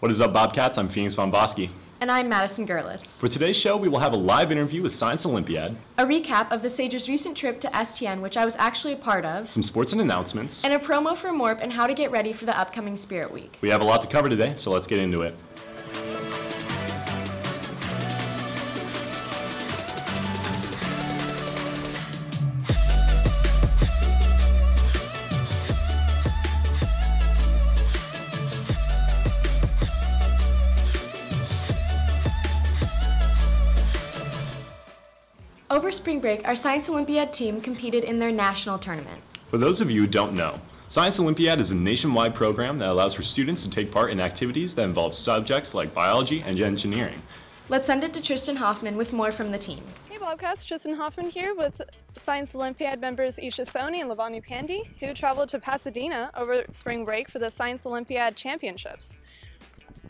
What is up, Bobcats? I'm Vaughan-Voski. And I'm Madisyn Goerlitz. For today's show, we will have a live interview with Science Olympiad, a recap of the Sage's recent trip to STN, which I was actually a part of, some sports and announcements, and a promo for MORP and how to get ready for the upcoming Spirit Week. We have a lot to cover today, so let's get into it. Over spring break, our Science Olympiad team competed in their national tournament. For those of you who don't know, Science Olympiad is a nationwide program that allows for students to take part in activities that involve subjects like biology and engineering. Let's send it to Tristin Hoffman with more from the team. Hey Bobcats, Tristin Hoffman here with Science Olympiad members Isha Soni and Lavanya who traveled to Pasadena over spring break for the Science Olympiad Championships.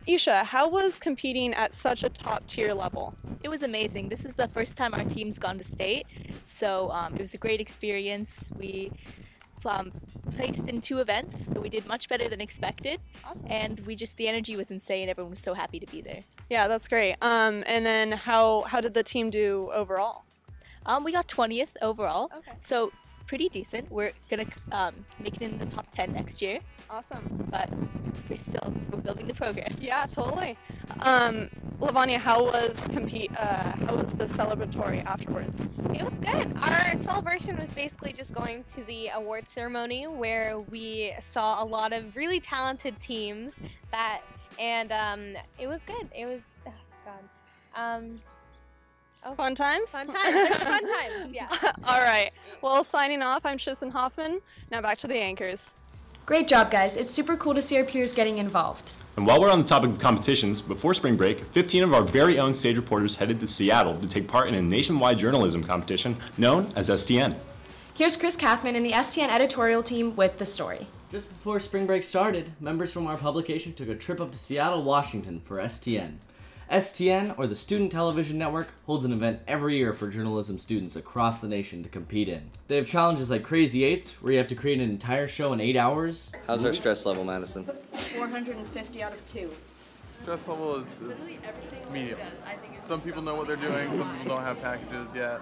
Isha, how was competing at such a top-tier level? It was amazing. This is the first time our team's gone to state, so it was a great experience. We placed in 2 events, so we did much better than expected. Awesome. And the energy was insane. Everyone was so happy to be there. Yeah, that's great. And then how did the team do overall? We got 20th overall, okay. So pretty decent. We're gonna make it in the top 10 next year. Awesome. But we're building the program. Yeah, totally. Lavanya, how was the celebratory afterwards? It was good. Our celebration was basically just going to the award ceremony where we saw a lot of really talented teams and it was good. It was, fun times? Fun times. It was fun times, yeah. All right. Well, signing off, I'm Tristin Hoffman. Now back to the anchors. Great job, guys. It's super cool to see our peers getting involved. And while we're on the topic of competitions, before spring break, 15 of our very own Sage reporters headed to Seattle to take part in a nationwide journalism competition known as STN. Here's Chris Kathman and the STN editorial team with the story. Just before spring break started, members from our publication took a trip up to Seattle, Washington for STN. STN, or the Student Television Network, holds an event every year for journalism students across the nation to compete in. They have challenges like Crazy Eights, where you have to create an entire show in 8 hours. How's our stress level, Madisyn? 450 out of 2. Stress level is medium. Some people know what they're doing, some people don't have packages yet,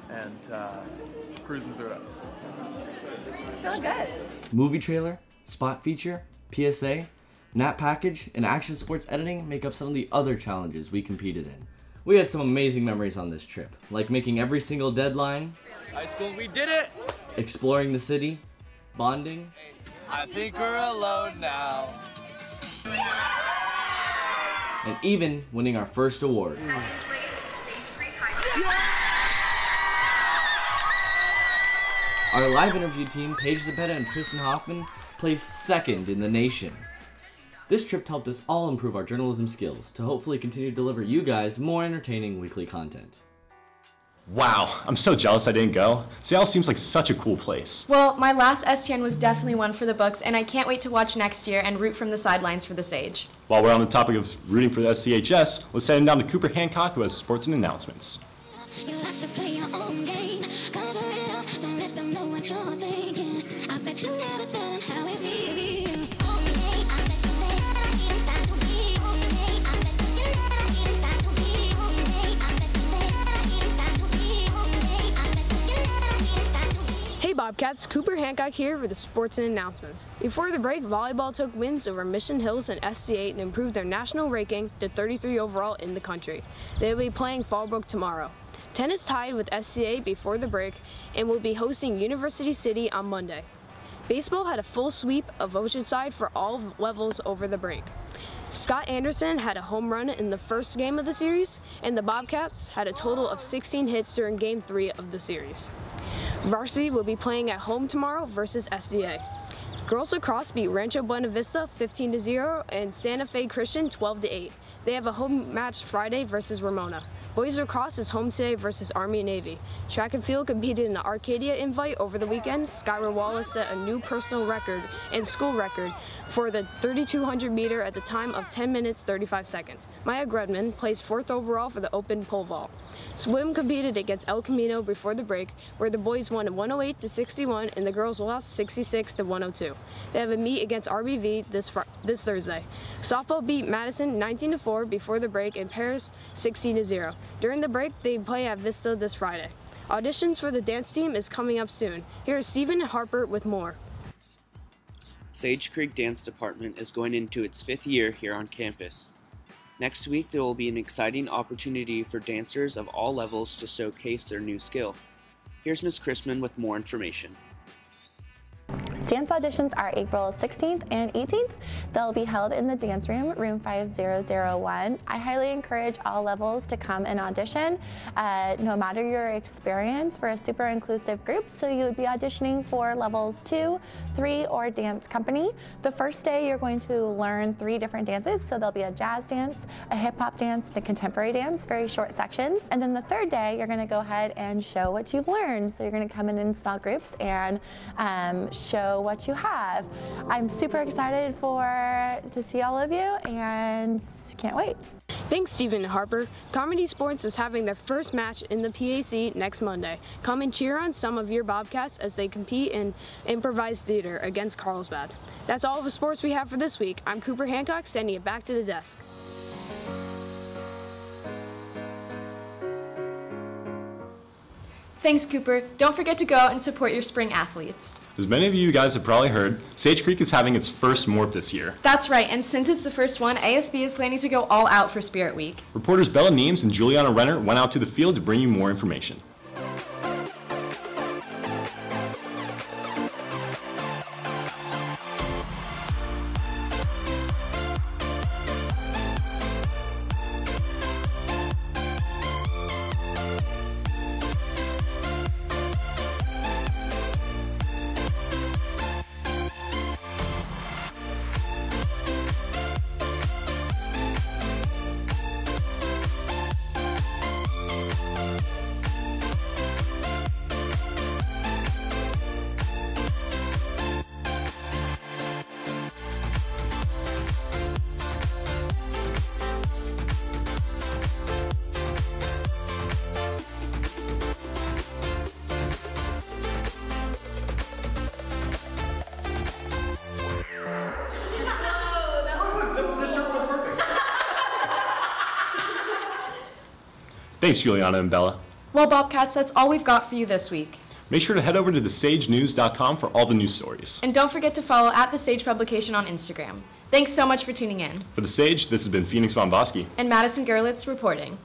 and cruising through it. Feeling good. Movie trailer, spot feature, PSA, Nat package, and action sports editing make up some of the other challenges we competed in. We had some amazing memories on this trip, like making every single deadline, High school, we did it! exploring the city, bonding, I think we're alone now. and even winning our first award. Our live interview team, Paige Zepeda and Tristin Hoffman, placed second in the nation. This trip helped us all improve our journalism skills to hopefully continue to deliver you guys more entertaining weekly content. Wow, I'm so jealous I didn't go. Seattle seems like such a cool place. Well, my last STN was definitely one for the books, and I can't wait to watch next year and root from the sidelines for the Sage. While we're on the topic of rooting for the SCHS, let's head down to Cooper Hancock, who has sports and announcements. You like to play your own game. Come for real, don't let them know what you're thinking. I bet you never tell them how it feels. Hey Bobcats, Cooper Hancock here for the sports and announcements. Before the break, volleyball took wins over Mission Hills and SC8 and improved their national ranking to 33 overall in the country. They will be playing Fallbrook tomorrow. Tennis tied with SC8 before the break and will be hosting University City on Monday. Baseball had a full sweep of Oceanside for all levels over the break. Scott Anderson had a home run in the first game of the series, and the Bobcats had a total of 16 hits during Game 3 of the series. Varsity will be playing at home tomorrow versus SDA. Girls lacrosse beat Rancho Buena Vista 15-0 and Santa Fe Christian 12-8. They have a home match Friday versus Ramona. Boys lacrosse is home today versus Army and Navy. Track and field competed in the Arcadia Invite over the weekend. Skylar Wallace set a new personal record and school record for the 3,200 meter at the time of 10 minutes 35 seconds. Maya Gredman placed 4th overall for the open pole vault. Swim competed against El Camino before the break, where the boys won 108-61 and the girls lost 66-102. They have a meet against RBV this Thursday. Softball beat Madisyn 19-4 before the break and Paris 16-0. During the break, they play at Vista this Friday. Auditions for the dance team is coming up soon. Here is Stephan and Harper with more. Sage Creek Dance Department is going into its 5th year here on campus. Next week, there will be an exciting opportunity for dancers of all levels to showcase their new skill. Here's Ms. Chrisman with more information. Dance auditions are April 16th and 18th. They'll be held in the dance room, room 5001. I highly encourage all levels to come and audition, no matter your experience. We're a super inclusive group, so you would be auditioning for levels 2, 3, or dance company. The first day, you're going to learn 3 different dances, so there'll be a jazz dance, a hip hop dance, and a contemporary dance, very short sections. And then the third day, you're gonna go ahead and show what you've learned. So you're gonna come in small groups and show what you have. I'm super excited to see all of you and can't wait. Thanks, Stephan and Harper. Comedy Sports is having their first match in the PAC next Monday. Come and cheer on some of your Bobcats as they compete in improvised theater against Carlsbad. That's all of the sports we have for this week. I'm Cooper Hancock, sending it back to the desk. Thanks, Cooper. Don't forget to go out and support your spring athletes. As many of you guys have probably heard, Sage Creek is having its first MORP this year. That's right, and since it's the first one, ASB is planning to go all out for Spirit Week. Reporters Bella Niems and Julina Renert went out to the field to bring you more information. Thanks, Juliana and Bella. Well, Bobcats, that's all we've got for you this week. Make sure to head over to thesagenews.com for all the news stories. And don't forget to follow @The Sage Publication on Instagram. Thanks so much for tuning in. For The Sage, this has been Phoenix Vaughan-Voski and Madisyn Goerlitz reporting.